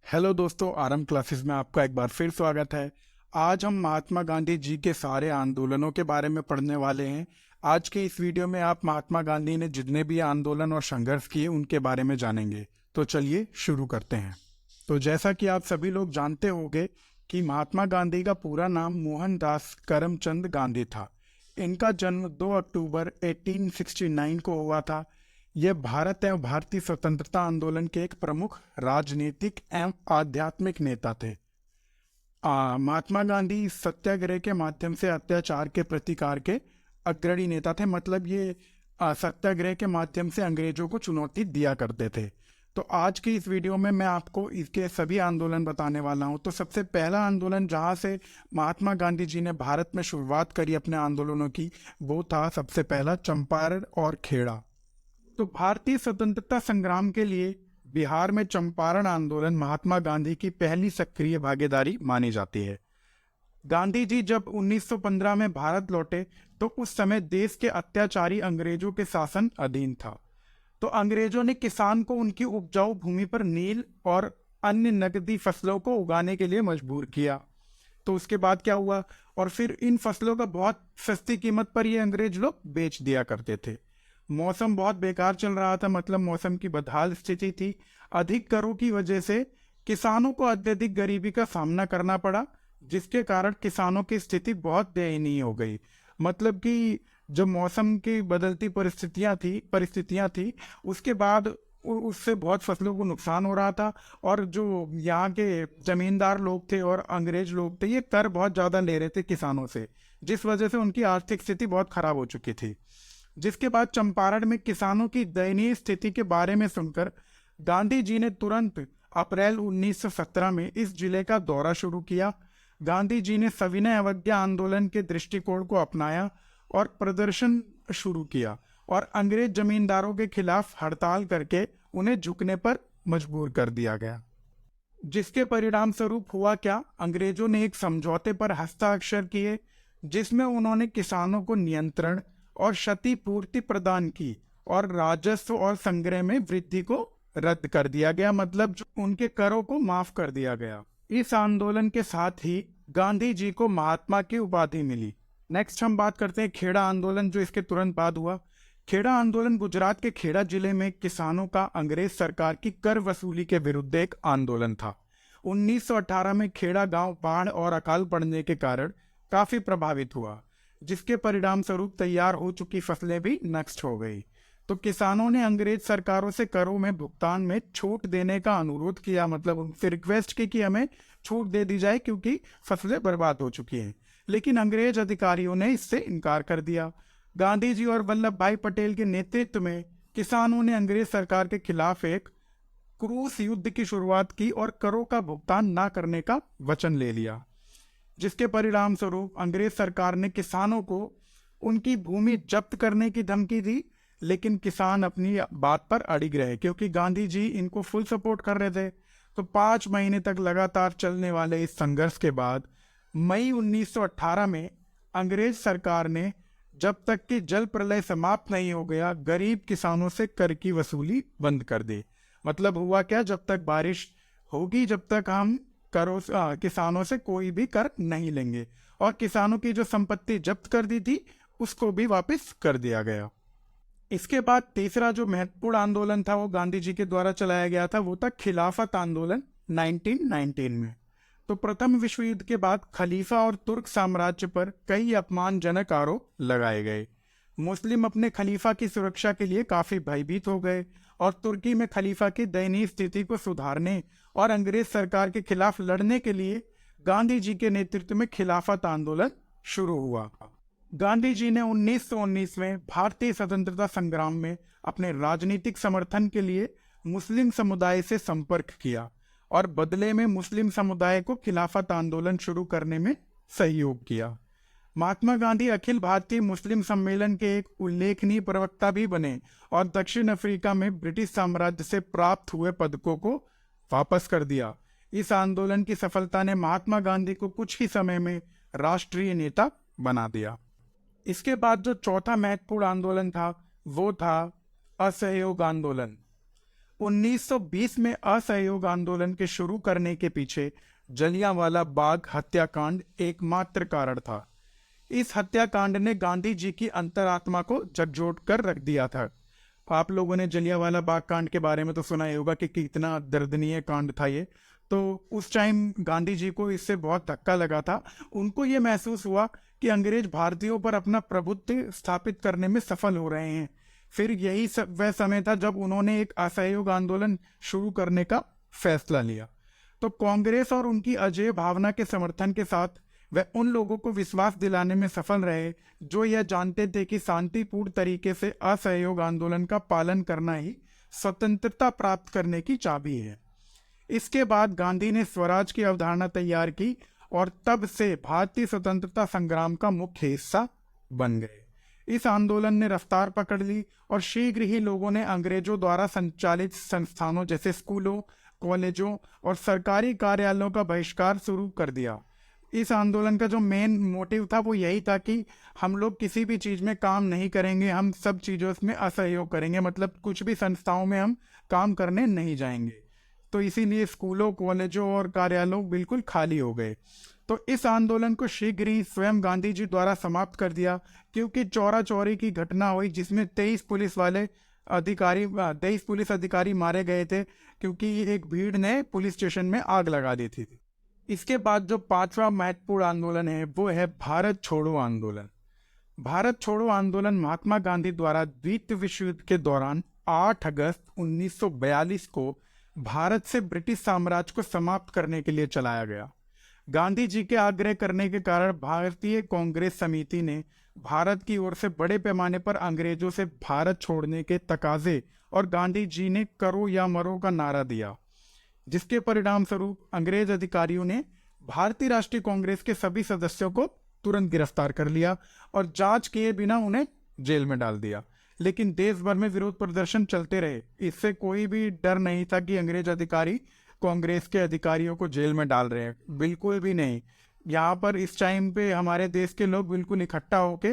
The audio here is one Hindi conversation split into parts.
हेलो दोस्तों, आरएम क्लासेस में आपका एक बार फिर स्वागत है। आज हम महात्मा गांधी जी के सारे आंदोलनों के बारे में पढ़ने वाले हैं। आज के इस वीडियो में आप महात्मा गांधी ने जितने भी आंदोलन और संघर्ष किए उनके बारे में जानेंगे। तो चलिए शुरू करते हैं। तो जैसा कि आप सभी लोग जानते होंगे कि महात्मा गांधी का पूरा नाम मोहनदास करमचंद गांधी था। इनका जन्म 2 अक्टूबर 1869 को हुआ था। यह भारत एवं भारतीय स्वतंत्रता आंदोलन के एक प्रमुख राजनीतिक एवं आध्यात्मिक नेता थे। महात्मा गांधी सत्याग्रह के माध्यम से अत्याचार के प्रतिकार के अग्रणी नेता थे। मतलब ये सत्याग्रह के माध्यम से अंग्रेजों को चुनौती दिया करते थे। तो आज की इस वीडियो में मैं आपको इसके सभी आंदोलन बताने वाला हूं। तो सबसे पहला आंदोलन जहां से महात्मा गांधी जी ने भारत में शुरुआत करी अपने आंदोलनों की, वो था सबसे पहला चंपारण और खेड़ा। तो भारतीय स्वतंत्रता संग्राम के लिए बिहार में चंपारण आंदोलन महात्मा गांधी की पहली सक्रिय भागीदारी मानी जाती है। गांधी जी जब 1915 में भारत लौटे तो उस समय देश के अत्याचारी अंग्रेजों के शासन अधीन था। तो अंग्रेजों ने किसान को उनकी उपजाऊ भूमि पर नील और अन्य नकदी फसलों को उगाने के लिए मजबूर किया। तो उसके बाद क्या हुआ, और फिर इन फसलों का बहुत सस्ती कीमत पर ये अंग्रेज लोग बेच दिया करते थे। मौसम बहुत बेकार चल रहा था, मतलब मौसम की बदहाल स्थिति थी। अधिक करों की वजह से किसानों को अत्यधिक गरीबी का सामना करना पड़ा, जिसके कारण किसानों की स्थिति बहुत दयनीय हो गई। मतलब कि जब मौसम की बदलती परिस्थितियां थी उसके बाद उससे बहुत फसलों को नुकसान हो रहा था। और जो यहाँ के जमींदार लोग थे और अंग्रेज लोग थे, ये कर बहुत ज़्यादा ले रहे थे किसानों से, जिस वजह से उनकी आर्थिक स्थिति बहुत खराब हो चुकी थी। जिसके बाद चंपारण में किसानों की दयनीय स्थिति के बारे में सुनकर गांधी जी ने तुरंत अप्रैल 1917 में इस जिले का दौरा शुरू किया। गांधी जी ने सविनय अवज्ञा आंदोलन के दृष्टिकोण को अपनाया और प्रदर्शन शुरू किया, और अंग्रेज जमींदारों के खिलाफ हड़ताल करके उन्हें झुकने पर मजबूर कर दिया गया। जिसके परिणाम स्वरूप हुआ क्या, अंग्रेजों ने एक समझौते पर हस्ताक्षर किए, जिसमें उन्होंने किसानों को नियंत्रण और क्षतिपूर्ति प्रदान की और राजस्व और संग्रह में वृद्धि को रद्द कर दिया गया। मतलब जो उनके करों को माफ कर दिया गया। इस आंदोलन के साथ ही गांधी जी को महात्मा की उपाधि मिली। नेक्स्ट हम बात करते हैं खेड़ा आंदोलन, जो इसके तुरंत बाद हुआ। खेड़ा आंदोलन गुजरात के खेड़ा जिले में किसानों का अंग्रेज सरकार की कर वसूली के विरुद्ध एक आंदोलन था। 1918 में खेड़ा गांव बाढ़ और अकाल पड़ने के कारण काफी प्रभावित हुआ, जिसके परिणाम स्वरूप तैयार हो चुकी फसलें भी नष्ट हो गई। तो किसानों ने अंग्रेज सरकारों से करों में भुगतान में छूट देने का अनुरोध किया, मतलब उनसे रिक्वेस्ट की कि हमें छूट दे दी जाए क्योंकि फसलें बर्बाद हो चुकी हैं। लेकिन अंग्रेज अधिकारियों ने इससे इनकार कर दिया। गांधी जी और वल्लभ भाई पटेल के नेतृत्व में किसानों ने अंग्रेज सरकार के खिलाफ एक क्रूस युद्ध की शुरुआत की और करों का भुगतान न करने का वचन ले लिया। जिसके परिणाम स्वरूप अंग्रेज सरकार ने किसानों को उनकी भूमि जब्त करने की धमकी दी, लेकिन किसान अपनी बात पर अड़िग रहे क्योंकि गांधी जी इनको फुल सपोर्ट कर रहे थे। तो 5 महीने तक लगातार चलने वाले इस संघर्ष के बाद मई 1918 में अंग्रेज सरकार ने, जब तक कि जल प्रलय समाप्त नहीं हो गया, गरीब किसानों से कर की वसूली बंद कर दी। मतलब हुआ क्या, जब तक बारिश होगी जब तक हम किसानों से कोई भी कर नहीं लेंगे, और किसानों की जो संपत्ति जब्त कर दी थी उसको भी वापस कर दिया गया। इसके बाद तीसरा जो महत्वपूर्ण आंदोलन था वो गांधी जी के द्वारा चलाया गया था, वो था खिलाफत आंदोलन 1919 में। तो प्रथम विश्व युद्ध के बाद खलीफा और तुर्क साम्राज्य पर कई अपमानजनक आरोप लगाए गए। मुस्लिम अपने खलीफा की सुरक्षा के लिए काफी भयभीत हो गए, और तुर्की में खलीफा की दयनीय स्थिति को सुधारने और अंग्रेज सरकार के खिलाफ लड़ने के लिए गांधी जी के नेतृत्व में खिलाफत आंदोलन शुरू हुआ। गांधी जी ने 1919 में भारतीय स्वतंत्रता संग्राम में अपने राजनीतिक समर्थन के लिए मुस्लिम समुदाय से संपर्क किया और बदले में मुस्लिम समुदाय को खिलाफत आंदोलन शुरू करने में सहयोग किया। महात्मा गांधी अखिल भारतीय मुस्लिम सम्मेलन के एक उल्लेखनीय प्रवक्ता भी बने और दक्षिण अफ्रीका में ब्रिटिश साम्राज्य से प्राप्त हुए पदकों को वापस कर दिया। इस आंदोलन की सफलता ने महात्मा गांधी को कुछ ही समय में राष्ट्रीय नेता बना दिया। इसके बाद जो चौथा महत्वपूर्ण आंदोलन था वो था असहयोग आंदोलन। 1920 में असहयोग आंदोलन के शुरू करने के पीछे जलियांवाला बाग हत्याकांड एकमात्र कारण था। इस हत्याकांड ने गांधी जी की अंतरात्मा को झकझोर कर रख दिया था। आप लोगों ने जलियांवाला बाग कांड के बारे में तो सुना ही होगा कि कितना दर्दनीय कांड था ये। तो उस टाइम गांधी जी को इससे बहुत धक्का लगा था। उनको ये महसूस हुआ कि अंग्रेज भारतीयों पर अपना प्रभुत्व स्थापित करने में सफल हो रहे हैं। फिर यही वह समय था जब उन्होंने एक असहयोग आंदोलन शुरू करने का फैसला लिया। तो कांग्रेस और उनकी अजेय भावना के समर्थन के साथ वह उन लोगों को विश्वास दिलाने में सफल रहे जो यह जानते थे कि शांतिपूर्ण तरीके से असहयोग आंदोलन का पालन करना ही स्वतंत्रता प्राप्त करने की चाबी है। इसके बाद गांधी ने स्वराज की अवधारणा तैयार की और तब से भारतीय स्वतंत्रता संग्राम का मुख्य हिस्सा बन गए। इस आंदोलन ने रफ्तार पकड़ ली और शीघ्र ही लोगों ने अंग्रेजों द्वारा संचालित संस्थानों जैसे स्कूलों, कॉलेजों और सरकारी कार्यालयों का बहिष्कार शुरू कर दिया। इस आंदोलन का जो मेन मोटिव था वो यही था कि हम लोग किसी भी चीज़ में काम नहीं करेंगे, हम सब चीज़ों में असहयोग करेंगे, मतलब कुछ भी संस्थाओं में हम काम करने नहीं जाएंगे। तो इसीलिए स्कूलों, कॉलेजों और कार्यालयों बिल्कुल खाली हो गए। तो इस आंदोलन को शीघ्र ही स्वयं गांधी जी द्वारा समाप्त कर दिया, क्योंकि चौरा चौरी की घटना हुई जिसमें 23 पुलिस अधिकारी मारे गए थे, क्योंकि एक भीड़ ने पुलिस स्टेशन में आग लगा दी थी। इसके बाद जो पांचवा महत्वपूर्ण आंदोलन है वो है भारत छोड़ो आंदोलन। भारत छोड़ो आंदोलन महात्मा गांधी द्वारा द्वितीय विश्व युद्ध के दौरान 8 अगस्त 1942 को भारत से ब्रिटिश साम्राज्य को समाप्त करने के लिए चलाया गया। गांधी जी के आग्रह करने के कारण भारतीय कांग्रेस समिति ने भारत की ओर से बड़े पैमाने पर अंग्रेजों से भारत छोड़ने के तकाजे और गांधी जी ने करो या मरो का नारा दिया, जिसके परिणाम स्वरूप अंग्रेज अधिकारियों ने भारतीय राष्ट्रीय कांग्रेस के सभी सदस्यों को तुरंत गिरफ्तार कर लिया और जांच किए बिना उन्हें जेल में डाल दिया। लेकिन देश भर में विरोध प्रदर्शन चलते रहे। इससे कोई भी डर नहीं था कि अंग्रेज अधिकारी कांग्रेस के अधिकारियों को जेल में डाल रहे हैं, बिल्कुल भी नहीं। यहाँ पर इस टाइम पे हमारे देश के लोग बिल्कुल इकट्ठा होके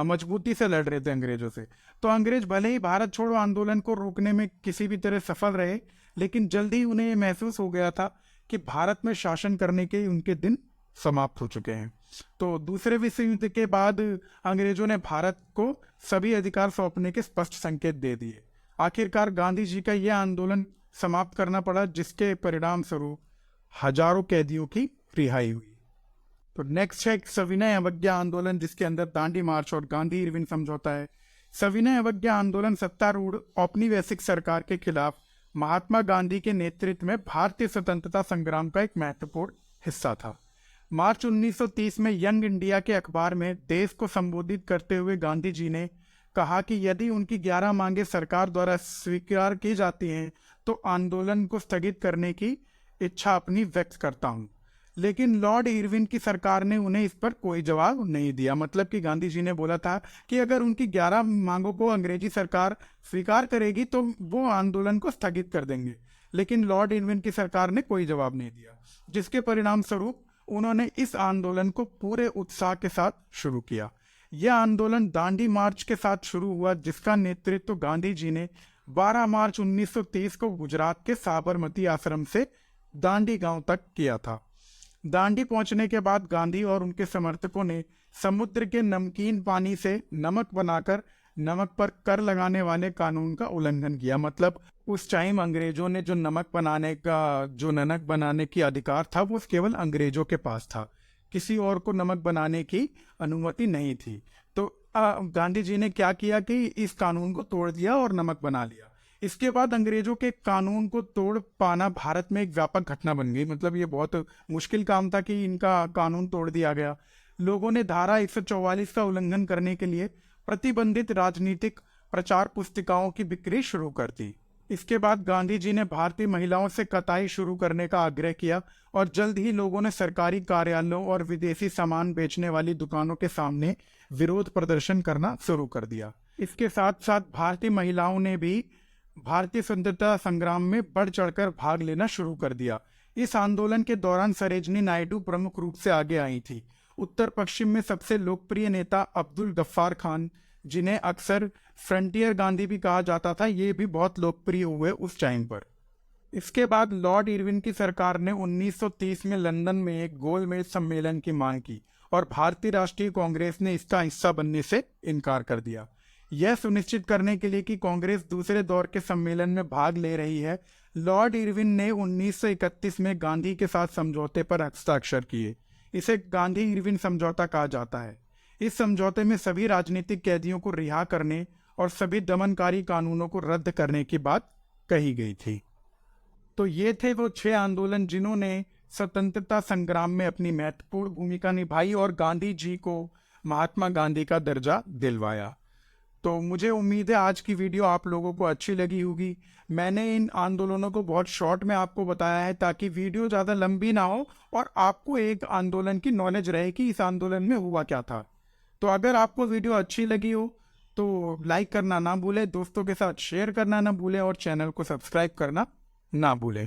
मजबूती से लड़ रहे थे अंग्रेजों से। तो अंग्रेज भले ही भारत छोड़ो आंदोलन को रोकने में किसी भी तरह सफल रहे, लेकिन जल्दी ही उन्हें यह महसूस हो गया था कि भारत में शासन करने के उनके दिन समाप्त हो चुके हैं। तो दूसरे विश्व युद्ध के बाद अंग्रेजों ने भारत को सभी अधिकार सौंपने के स्पष्ट संकेत दे दिए। आखिरकार गांधी जी का यह आंदोलन समाप्त करना पड़ा, जिसके परिणाम स्वरूप हजारों कैदियों की रिहाई हुई। तो नेक्स्ट है सविनय अवज्ञा आंदोलन, जिसके अंदर दांडी मार्च और गांधी इरविन समझौता है। सविनय अवज्ञा आंदोलन सत्तारूढ़ औपनिवेशिक सरकार के खिलाफ महात्मा गांधी के नेतृत्व में भारतीय स्वतंत्रता संग्राम का एक महत्वपूर्ण हिस्सा था। मार्च 1930 में यंग इंडिया के अखबार में देश को संबोधित करते हुए गांधी जी ने कहा कि यदि उनकी 11 मांगे सरकार द्वारा स्वीकार की जाती हैं तो आंदोलन को स्थगित करने की इच्छा अपनी व्यक्त करता हूं। लेकिन लॉर्ड इरविन की सरकार ने उन्हें इस पर कोई जवाब नहीं दिया। मतलब कि गांधी जी ने बोला था कि अगर उनकी 11 मांगों को अंग्रेजी सरकार स्वीकार करेगी तो वो आंदोलन को स्थगित कर देंगे, लेकिन लॉर्ड इरविन की सरकार ने कोई जवाब नहीं दिया, जिसके परिणाम स्वरूप उन्होंने इस आंदोलन को पूरे उत्साह के साथ शुरू किया। यह आंदोलन दांडी मार्च के साथ शुरू हुआ, जिसका नेतृत्व गांधी जी ने 12 मार्च 1930 को गुजरात के साबरमती आश्रम से दांडी गांव तक किया था। दांडी पहुंचने के बाद गांधी और उनके समर्थकों ने समुद्र के नमकीन पानी से नमक बनाकर नमक पर कर लगाने वाले कानून का उल्लंघन किया। मतलब उस टाइम अंग्रेजों ने जो नमक बनाने की अधिकार था वो केवल अंग्रेजों के पास था, किसी और को नमक बनाने की अनुमति नहीं थी। तो गांधी जी ने क्या किया कि इस कानून को तोड़ दिया और नमक बना लिया। इसके बाद अंग्रेजों के कानून को तोड़ पाना भारत में एक व्यापक घटना बन गई। मतलब ये बहुत मुश्किल काम था कि इनका कानून तोड़ दिया गया। लोगों ने धारा 144 का उल्लंघन करने के लिए प्रतिबंधित राजनीतिक प्रचार पुस्तिकाओं की बिक्री शुरू कर दी। इसके बाद गांधी जी ने भारतीय महिलाओं से कताई शुरू करने का आग्रह किया और जल्द ही लोगों ने सरकारी कार्यालयों और विदेशी सामान बेचने वाली दुकानों के सामने विरोध प्रदर्शन करना शुरू कर दिया। इसके साथ साथ भारतीय महिलाओं ने भी भारतीय स्वतंत्रता संग्राम में बढ़ चढ़कर भाग लेना शुरू कर दिया। इस आंदोलन के दौरान सरोजिनी नायडू प्रमुख रूप से आगे आई थी। उत्तर पश्चिम में सबसे लोकप्रिय नेता अब्दुल गफ्फार खान, जिन्हें अक्सर फ्रंटियर गांधी भी कहा जाता था, ये भी बहुत लोकप्रिय हुए उस टाइम पर। इसके बाद लॉर्ड इरविन की सरकार ने 1930 में लंदन में एक गोलमेज सम्मेलन की मांग की और भारतीय राष्ट्रीय कांग्रेस ने इसका हिस्सा बनने से इनकार कर दिया। यह सुनिश्चित करने के लिए कि कांग्रेस दूसरे दौर के सम्मेलन में भाग ले रही है, लॉर्ड इरविन ने 1931 में गांधी के साथ समझौते पर हस्ताक्षर किए। इसे गांधी इरविन समझौता कहा जाता है। इस समझौते में सभी राजनीतिक कैदियों को रिहा करने और सभी दमनकारी कानूनों को रद्द करने की बात कही गई थी। तो ये थे वो 6 आंदोलन जिन्होंने स्वतंत्रता संग्राम में अपनी महत्वपूर्ण भूमिका निभाई और गांधी जी को महात्मा गांधी का दर्जा दिलवाया। तो मुझे उम्मीद है आज की वीडियो आप लोगों को अच्छी लगी होगी। मैंने इन आंदोलनों को बहुत शॉर्ट में आपको बताया है ताकि वीडियो ज़्यादा लंबी ना हो और आपको एक आंदोलन की नॉलेज रहे कि इस आंदोलन में हुआ क्या था। तो अगर आपको वीडियो अच्छी लगी हो तो लाइक करना ना भूलें, दोस्तों के साथ शेयर करना ना भूलें और चैनल को सब्सक्राइब करना ना भूलें।